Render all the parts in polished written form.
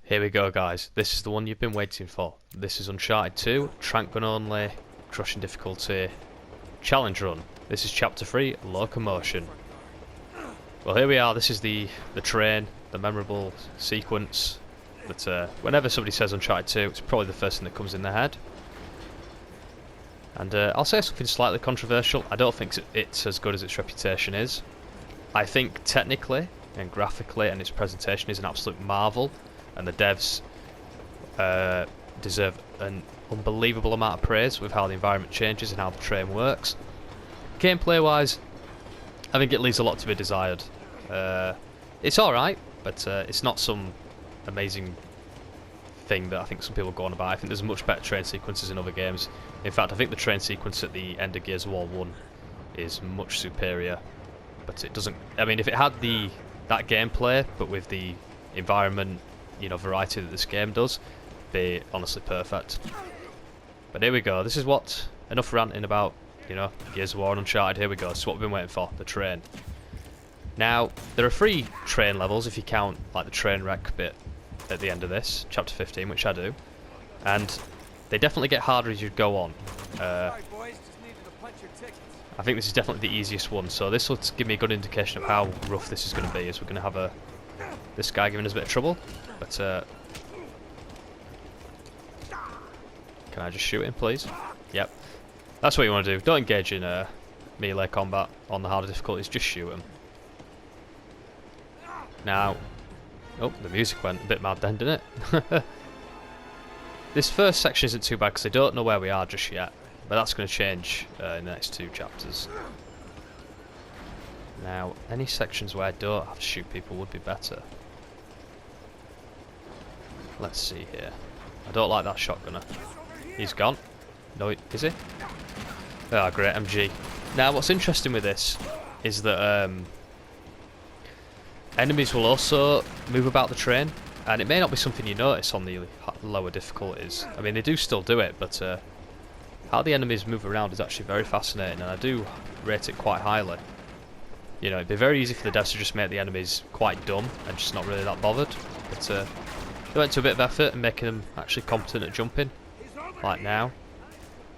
Here we go, guys. This is the one you've been waiting for. This is Uncharted 2, Tranq gun only, crushing difficulty, challenge run. This is chapter 3, Locomotion. Well, here we are. This is the train, the memorable sequence that whenever somebody says Uncharted 2, it's probably the first thing that comes in their head. And I'll say something slightly controversial. I don't think it's as good as its reputation is. I think technically and graphically and its presentation is an absolute marvel. And the devs deserve an unbelievable amount of praise with how the environment changes and how the train works. Gameplay wise, I think it leaves a lot to be desired. It's alright, but it's not some amazing thing that I think some people go on about. I think there's much better train sequences in other games. In fact, I think the train sequence at the end of Gears of War 1 is much superior. But it doesn't... I mean, if it had that gameplay, but with the environment, you know, variety that this game does, be honestly perfect. But here we go. This is what enough ranting about, you know, Gears of War and Uncharted. Here we go. This is what we've been waiting for, the train. Now, there are 3 train levels if you count like the train wreck bit at the end of this, chapter 15, which I do, and they definitely get harder as you go on. I think this is definitely the easiest one, so this will give me a good indication of how rough this is going to be, as we're going to have this guy giving us a bit of trouble. But can I just shoot him, please? Yep. That's what you want to do. Don't engage in melee combat on the harder difficulties, just shoot him. Now, oh, the music went a bit mad then, didn't it? This first section isn't too bad because I don't know where we are just yet, but that's going to change in the next 2 chapters. Now, any sections where I don't have to shoot people would be better. Let's see here. I don't like that shotgunner. He's gone. No, is he? Ah, great, MG. Now, what's interesting with this is that enemies will also move about the train, and it may not be something you notice on the lower difficulties. I mean, they do still do it, but how the enemies move around is actually very fascinating, and I do rate it quite highly. You know, it'd be very easy for the devs to just make the enemies quite dumb and just not really that bothered, but they went to a bit of effort in making them actually competent at jumping, like now.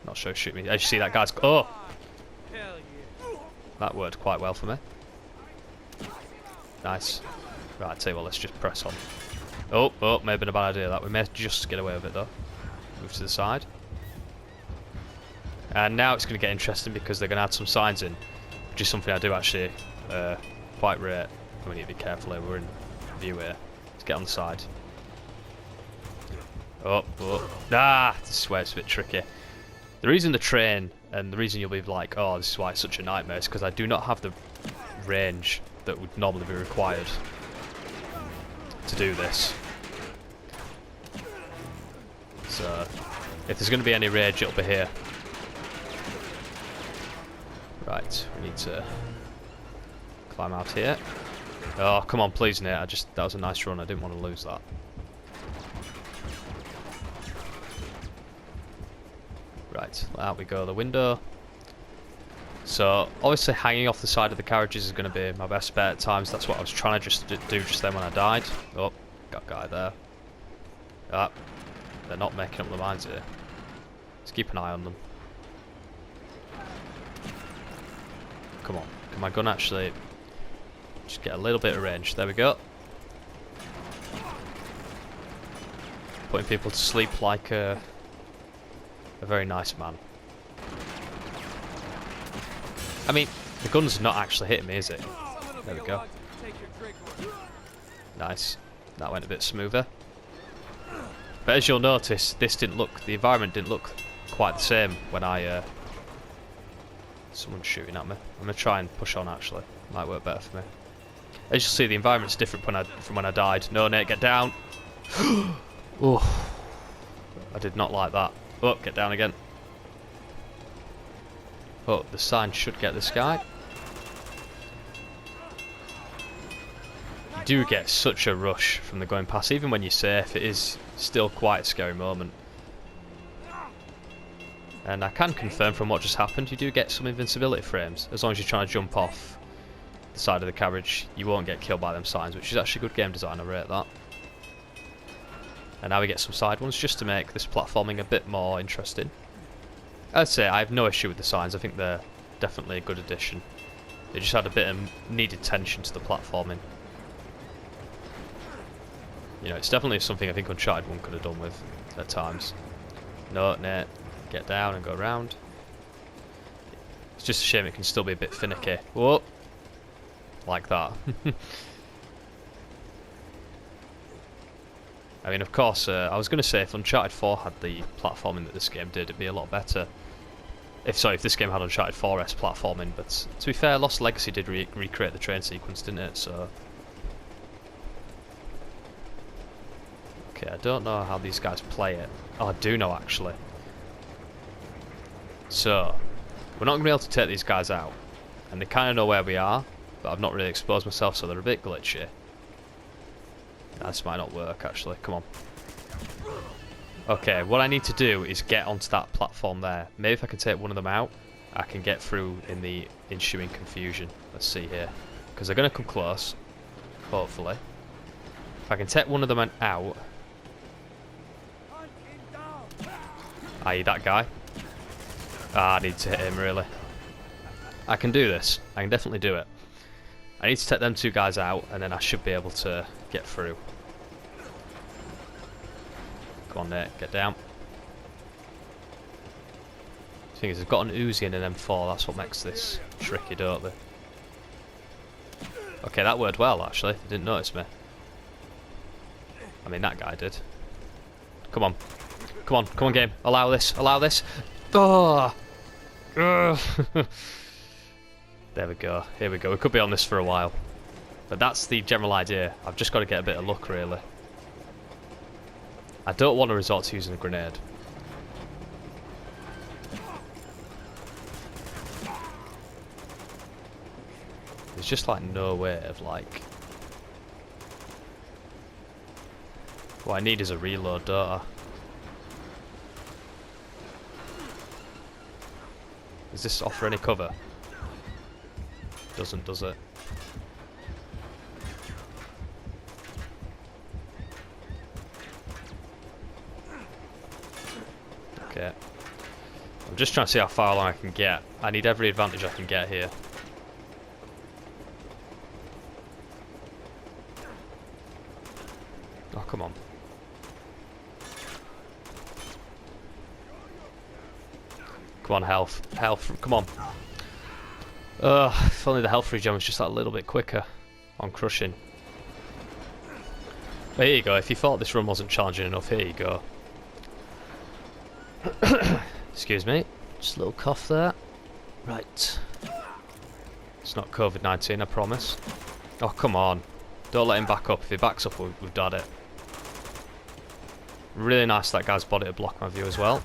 Not sure, shoot me. As you see, that guy's... Oh! That worked quite well for me. Nice. Right, I tell you what, let's just press on. Oh, may have been a bad idea that. We may just get away with it though. Move to the side. And now it's going to get interesting because they're going to add some signs in, which is something I do actually quite rate. We need to be careful here, we're in view here. Let's get on the side. Oh. This is where it's a bit tricky. The reason the train, and the reason you'll be like, oh, this is why it's such a nightmare, is because I do not have the range that would normally be required to do this. So, if there's going to be any range, it'll be here. Right, we need to climb out here. Oh, come on, please, Nate. That was a nice run. I didn't want to lose that. Right, out we go the window. So, obviously hanging off the side of the carriages is going to be my best bet at times. That's what I was trying to just do just then when I died. Oh, got a guy there. Ah, they're not making up their minds here. Let's keep an eye on them. Come on, can my gun actually just get a little bit of range? There we go. Putting people to sleep like a very nice man. I mean, the gun's not actually hitting me, is it? There we go. Nice. That went a bit smoother. But as you'll notice, the environment didn't look quite the same when someone's shooting at me. I'm going to try and push on actually. Might work better for me. As you'll see, the environment's different from when I died. No, Nate, get down! Oh, I did not like that. Oh, get down again. Oh, the sign should get this guy. You do get such a rush from the going past. Even when you're safe, it is still quite a scary moment. And I can confirm from what just happened, you do get some invincibility frames. As long as you're trying to jump off the side of the carriage, you won't get killed by them signs, which is actually good game design, I rate that. And now we get some side ones just to make this platforming a bit more interesting. I'd say I have no issue with the signs. I think they're definitely a good addition. They just add a bit of needed tension to the platforming. You know, it's definitely something I think Uncharted 1 could have done with at times. No, Nate, get down and go around. It's just a shame it can still be a bit finicky. Whoa! Like that. I mean, of course, I was going to say if Uncharted 4 had the platforming that this game did, it'd be a lot better. If this game had Uncharted 4's platforming, but to be fair, Lost Legacy did recreate the train sequence, didn't it? So, okay, I don't know how these guys play it. Oh, I do know actually. So, we're not going to be able to take these guys out, and they kind of know where we are, but I've not really exposed myself, so they're a bit glitchy. This might not work actually. Come on. Okay, what I need to do is get onto that platform there. Maybe if I can take one of them out, I can get through in the ensuing confusion. Let's see here. Because they're going to come close, hopefully. If I can take one of them out... i.e. that guy. I need to hit him, really. I can do this. I can definitely do it. I need to take them two guys out, and then I should be able to get through. Come on, Nate, get down. The thing is, they've got an Uzi and an M4, that's what makes this tricky, don't they? Okay, that worked well, actually. They didn't notice me. I mean, that guy did. Come on. Come on, come on, game. Allow this, allow this. Oh! There we go, here we go. We could be on this for a while. But that's the general idea. I've just got to get a bit of luck, really. I don't want to resort to using a grenade. There's just like no way of like... What I need is a reload, don't I? Does this offer any cover? Doesn't, does it? Okay. I'm just trying to see how far along I can get. I need every advantage I can get here. Oh, come on. Come on, health. Health, come on. If only the health regen was just that little bit quicker on crushing. But here you go, if you thought this run wasn't challenging enough, here you go. Excuse me, just a little cough there. Right. It's not COVID-19, I promise. Oh, come on. Don't let him back up. If he backs up, we've done it. Really nice that guy's body to block my view as well.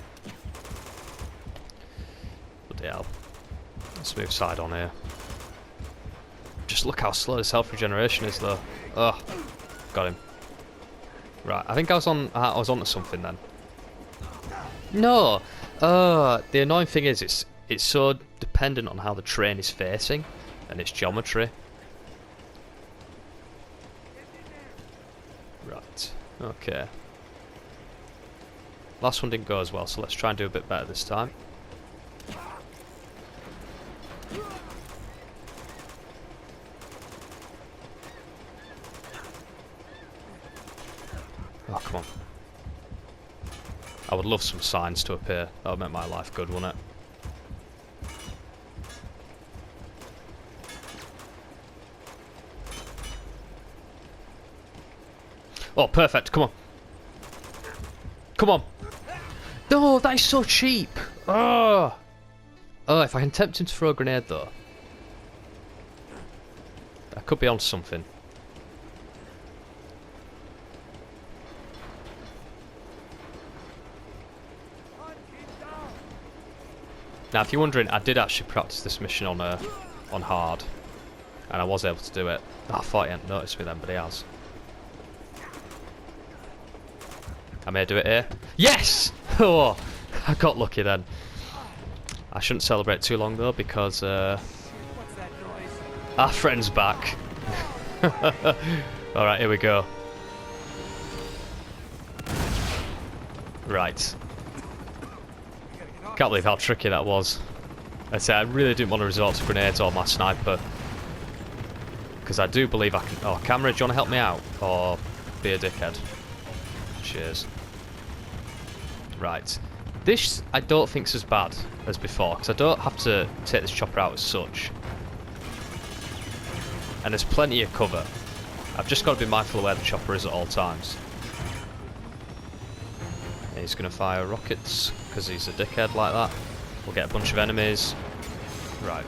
Bloody hell. Smooth side on here. Just look how slow this health regeneration is, though. Ugh. Got him. Right, I think I was onto something then. No! The annoying thing is it's so dependent on how the train is facing and its geometry. Right. Okay. Last one didn't go as well, so let's try and do a bit better this time. Oh, come on. I would love some signs to appear. That would make my life good, wouldn't it? Oh, perfect. Come on. Come on. No, that is so cheap. Oh. Oh, if I can tempt him to throw a grenade, though. I could be on something. Now, if you're wondering, I did actually practice this mission on hard, and I was able to do it. Oh, I thought he hadn't noticed me then, but he has. I may do it here. Yes! Oh, I got lucky then. I shouldn't celebrate too long though, because our friend's back. All right, here we go. Right. Can't believe how tricky that was. I say I really didn't want to resort to grenades or my sniper. Because I do believe I can... Oh, camera, do you want to help me out? Or be a dickhead? Cheers. Right. This, I don't think is as bad as before. Because I don't have to take this chopper out as such. And there's plenty of cover. I've just got to be mindful of where the chopper is at all times. And he's going to fire rockets. Because he's a dickhead like that. We'll get a bunch of enemies. Right.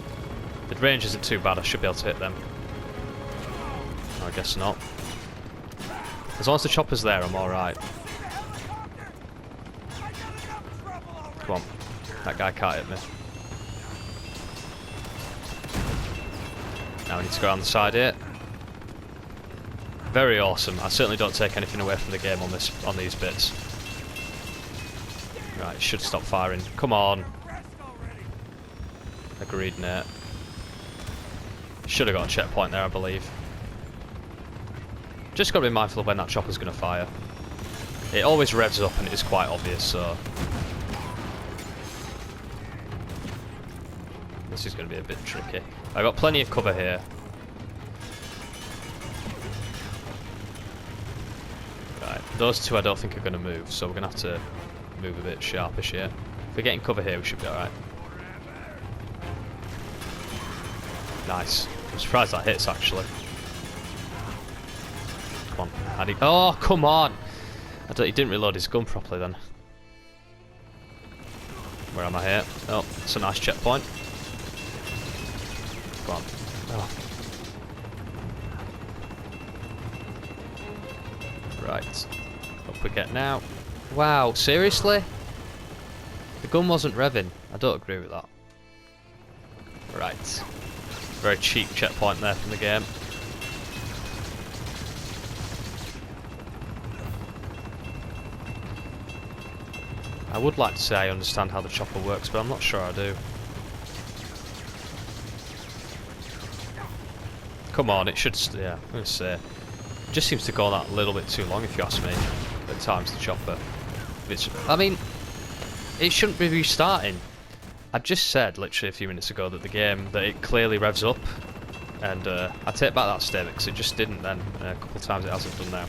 The range isn't too bad. I should be able to hit them. I guess not. As long as the chopper's there, I'm alright. Come on. That guy can't hit me. Now we need to go around the side here. Very awesome. I certainly don't take anything away from the game on these bits. Right, should stop firing. Come on. Agreed, Nate. Should have got a checkpoint there, I believe. Just got to be mindful of when that chopper's going to fire. It always revs up and it is quite obvious, so... This is going to be a bit tricky. I've got plenty of cover here. Right, those two I don't think are going to move, so we're going to have to move a bit sharpish here. If we're getting cover here, we should be alright. Nice. I'm surprised that hits, actually. Come on. Oh, come on! He didn't reload his gun properly then. Where am I here? Oh, it's a nice checkpoint. Come on. Oh. Right. Up we get now. Wow, seriously? The gun wasn't revving. I don't agree with that. Right. Very cheap checkpoint there from the game. I would like to say I understand how the chopper works, but I'm not sure I do. Come on, it should... Yeah, I'm going to say. It just seems to go on that a little bit too long, if you ask me, at times, the chopper. I mean, it shouldn't be restarting. I just said, literally a few minutes ago, that the game, that it clearly revs up. And I take back that statement, because it just didn't then. A couple of times it hasn't done now.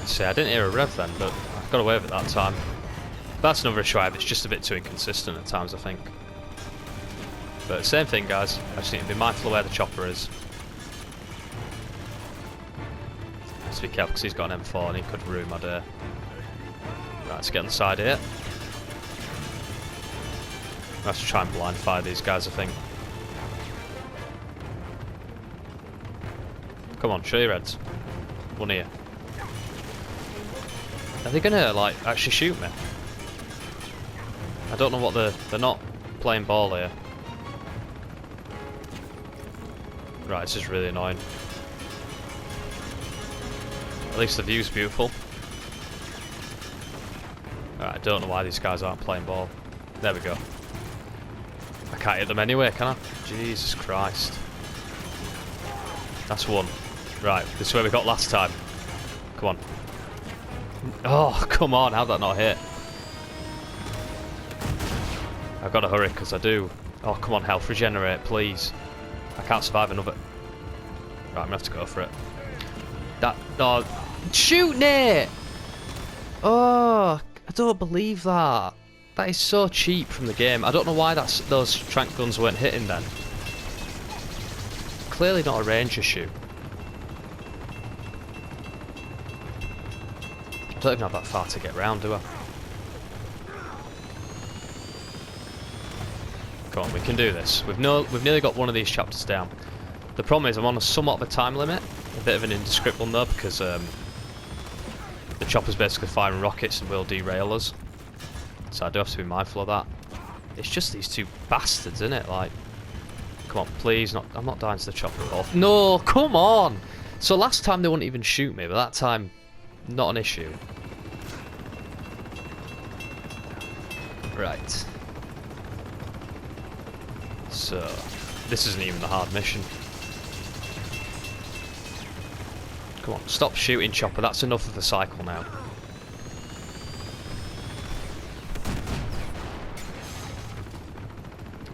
See, I didn't hear a rev then, but I got away with it that time. That's another issue I have, it's just a bit too inconsistent at times, I think. But same thing, guys. I just need to be mindful of where the chopper is. Let's be careful because he's got an M4 and he could ruin my day. Right, let's get on the side here. I have to try and blind fire these guys, I think. Come on, show your heads. One here. Are they gonna, like, actually shoot me? I don't know what they're not playing ball here. Right, this is really annoying. At least the view's beautiful. Right, I don't know why these guys aren't playing ball. There we go. I can't hit them anyway, can I? Jesus Christ. That's one. Right, this is where we got last time. Come on. Oh, come on, how'd that not hit? I've got to hurry because I do. Oh, come on, health regenerate, please. I can't survive another. Right, I'm gonna have to go for it. That. Oh, shoot, Nate! Oh, I don't believe that. That is so cheap from the game. I don't know why those Tranq guns weren't hitting then. Clearly not a ranger shoot. I don't even have that far to get round, do I? Come on, we can do this. We've nearly got one of these chapters down. The problem is I'm on a somewhat of a time limit. A bit of an indescript one though, because the chopper's basically firing rockets and will derail us. So I do have to be mindful of that. It's just these two bastards, isn't it? Like, come on, please. I'm not dying to the chopper at all. No, come on! So last time they wouldn't even shoot me, but that time Not an issue. Right. So, this isn't even the hard mission. Come on, stop shooting, Chopper. That's enough of the cycle now.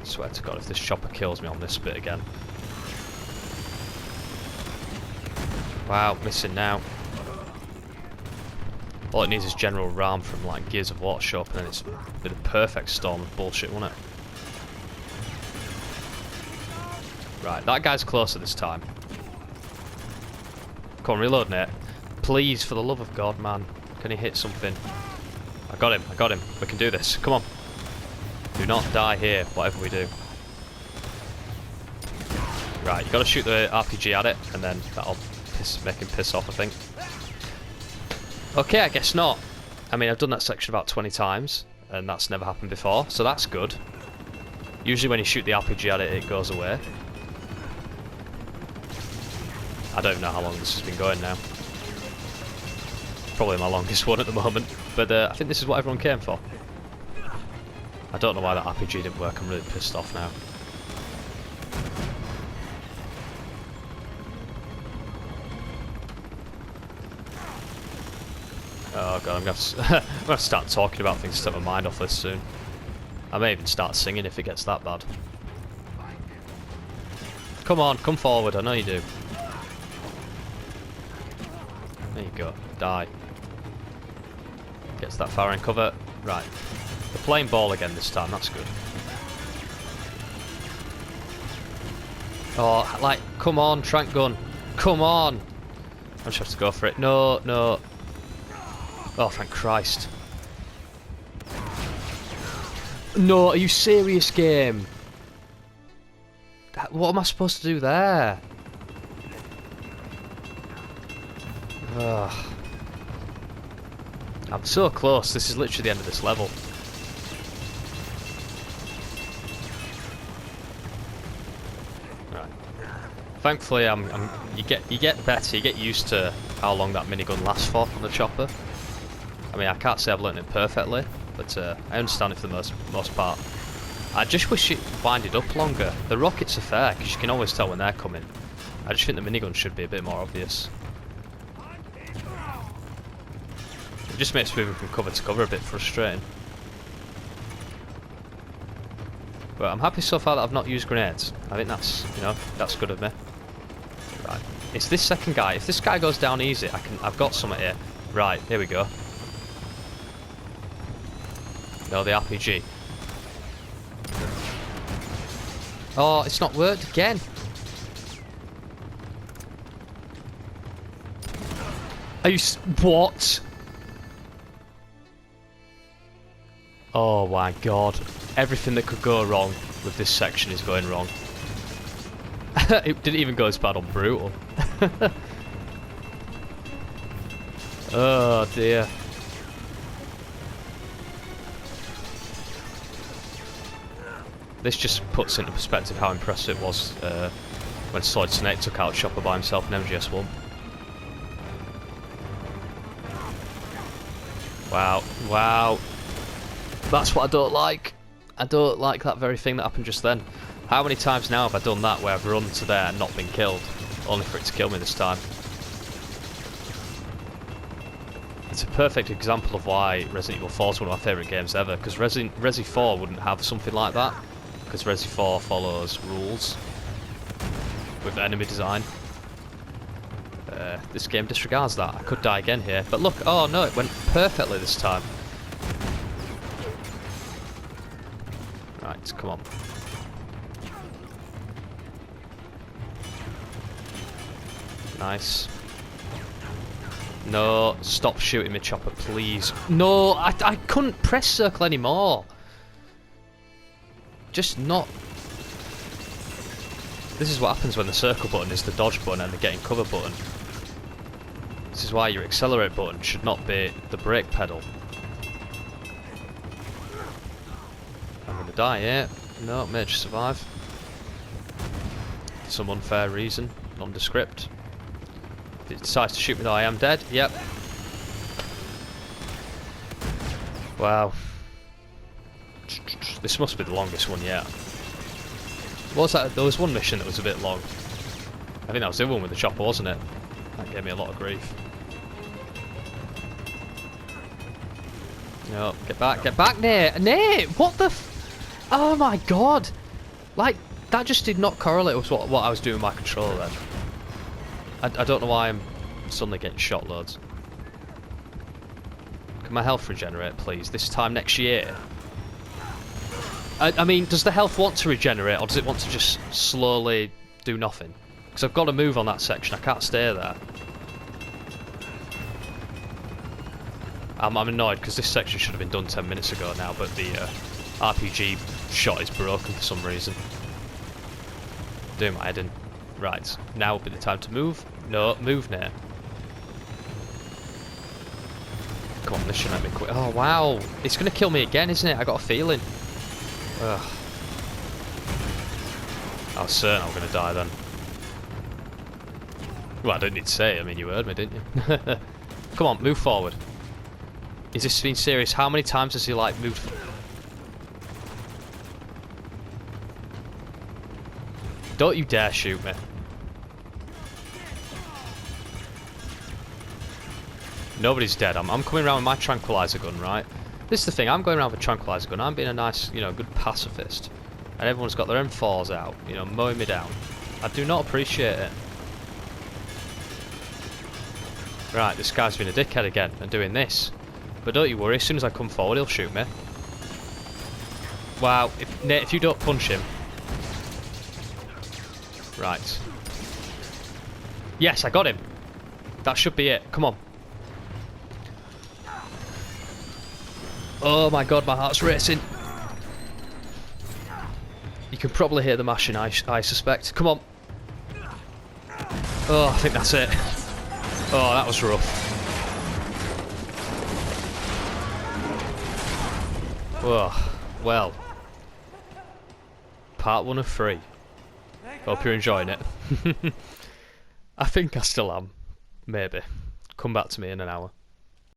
I swear to God, if this Chopper kills me on this bit again. Wow, missing now. All it needs is General Ram from like Gears of War to show up, and then it's been a perfect storm of bullshit, wouldn't it? Right, that guy's closer this time. Come on, reload, Nate. Please, for the love of God, man. Can he hit something? I got him, I got him. We can do this. Come on. Do not die here, whatever we do. Right, you gotta shoot the RPG at it, and then that'll make him piss off, I think. Okay, I guess not. I mean, I've done that section about 20 times, and that's never happened before, so that's good. Usually when you shoot the RPG at it, it goes away. I don't know how long this has been going now. Probably my longest one at the moment, but I think this is what everyone came for. I don't know why that RPG didn't work, I'm really pissed off now. Oh god, I'm gonna have to start talking about things to take my mind off this soon. I may even start singing if it gets that bad. Come on, come forward, I know you do. There you go, die. Gets that far in cover. Right. They're playing ball again this time, that's good. Oh, like, come on, Tranq gun. Come on! I just have to go for it. No, no. Oh, thank Christ. No, are you serious, game? What am I supposed to do there? Ugh. I'm so close. This is literally the end of this level. Right. Thankfully, you get better. You get used to how long that minigun lasts for on the chopper. I mean, I can't say I've learned it perfectly, but I understand it for the most part. I just wish it winded up longer. The rockets are fair, because you can always tell when they're coming. I just think the minigun should be a bit more obvious. It just makes moving from cover to cover a bit frustrating. But I'm happy so far that I've not used grenades. I think that's, you know, that's good of me. Right. It's this second guy. If this guy goes down easy, I've got something here. Right, here we go. No, the RPG. Oh, it's not worked again. Are you what? Oh my god. Everything that could go wrong with this section is going wrong. It didn't even go as bad on Brutal. Oh dear. This just puts into perspective how impressive it was when SteelSnake took out Chopper by himself in MGS1. Wow, wow. That's what I don't like. I don't like that very thing that happened just then. How many times now have I done that where I've run to there and not been killed? Only for it to kill me this time. It's a perfect example of why Resident Evil 4 is one of my favourite games ever, because Resi 4 wouldn't have something like that, because Resi 4 follows rules with enemy design. This game disregards that. I could die again here, but look, oh no, it went perfectly this time. Right, come on. Nice. No, stop shooting me, Chopper, please. No, I couldn't press circle anymore. Just not. This is what happens when the circle button is the dodge button and the getting cover button. This is why your accelerate button should not be the brake pedal. I'm gonna die here. No, managed to survive. For some unfair reason, nondescript. If it decides to shoot me though, I am dead. Yep. Wow. This must be the longest one yet. What was that? There was one mission that was a bit long. I think that was the one with the chopper, wasn't it? That gave me a lot of grief. No, get back, Nate! Nate! What the f... Oh my god! Like, that just did not correlate with what I was doing with my controller then. I don't know why I'm suddenly getting shot loads. Can my health regenerate, please? This time next year? I mean, does the health want to regenerate, or does it want to just slowly do nothing? Because I've got to move on that section, I can't stay there. I'm annoyed because this section should have been done 10 minutes ago now, but the RPG shot is broken for some reason. Doing my head in. Right, now would be the time to move. No, move now. Come on, this should make me quick. Oh wow, it's going to kill me again, isn't it? I got a feeling. Ugh. I was certain I was going to die then. Well, I don't need to say it. I mean, you heard me, didn't you? Come on, move forward. Is this being serious? How many times has he, like, moved? Don't you dare shoot me. Nobody's dead. I'm coming around with my tranquilizer gun, right? This is the thing. I'm going around with a tranquilizer gun. I'm being a nice, you know, good pacifist. And everyone's got their M4s out, you know, mowing me down. I do not appreciate it. Right, this guy's been a dickhead again and doing this. But don't you worry, as soon as I come forward, he'll shoot me. Wow, Nate, if you don't punch him... Right. Yes, I got him. That should be it. Come on. Oh my god, my heart's racing. You can probably hear the mashing, I suspect. Come on. Oh, I think that's it. Oh, that was rough. Oh, well. Part 1 of 3. Hope you're enjoying it. I think I still am. Maybe. Come back to me in an hour.